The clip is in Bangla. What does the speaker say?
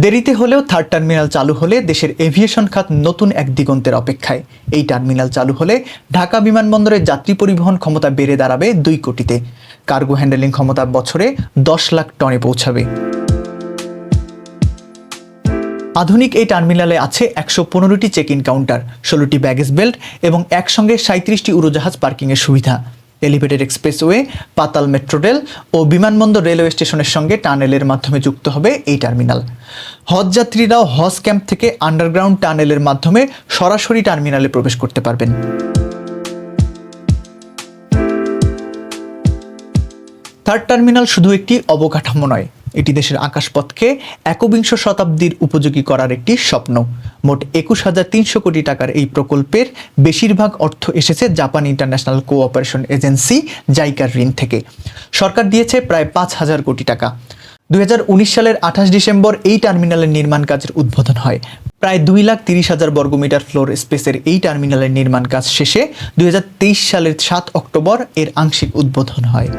দেরিতে হলেও থার্ড টার্মিনাল চালু হলে দেশের এভিয়েশন খাত নতুন এক দিগন্তের অপেক্ষায়। এই টার্মিনাল চালু হলে ঢাকা বিমানবন্দরের যাত্রী পরিবহন ক্ষমতা বেড়ে দাঁড়াবে 2 কোটিতে। কার্গো হ্যান্ডেলিং ক্ষমতা বছরে 10 লাখ টনে পৌঁছাবে। আধুনিক এই টার্মিনালে আছে 115টি চেক ইন কাউন্টার, 16টি ব্যাগেজ বেল্ট এবং একসঙ্গে 37টি উড়োজাহাজ পার্কিংয়ের সুবিধা। এলিভেটেড এক্সপ্রেসওয়ে, পাতাল মেট্রো রেল ও বিমানবন্দর রেলওয়ে স্টেশনের সঙ্গে টানেলের মাধ্যমে যুক্ত হবে এই টার্মিনাল। হজ যাত্রীরাও হজ ক্যাম্প থেকে আন্ডারগ্রাউন্ড টানেলের মাধ্যমে সরাসরি টার্মিনালে প্রবেশ করতে পারবেন। থার্ড টার্মিনাল শুধু একটি অবকাঠামো নয়, এটি দেশের আকাশপথকে একবিংশ শতাব্দীর উপযোগী করার একটি স্বপ্ন। মোট 21,300 কোটি টাকার এই প্রকল্পের বেশিরভাগ অর্থ এসেছে জাপান ইন্টারন্যাশনাল কোঅপারেশন এজেন্সি জাইকার ঋণ থেকে। সরকার দিয়েছে প্রায় 5,000 কোটি টাকা। 2019 সালের 28 ডিসেম্বর এই টার্মিনালের নির্মাণ কাজের উদ্বোধন হয়। প্রায় 2,30,000 বর্গমিটার ফ্লোর স্পেসের এই টার্মিনালের নির্মাণ কাজ শেষে 2023 সালের 7 অক্টোবর এর আংশিক উদ্বোধন হয়।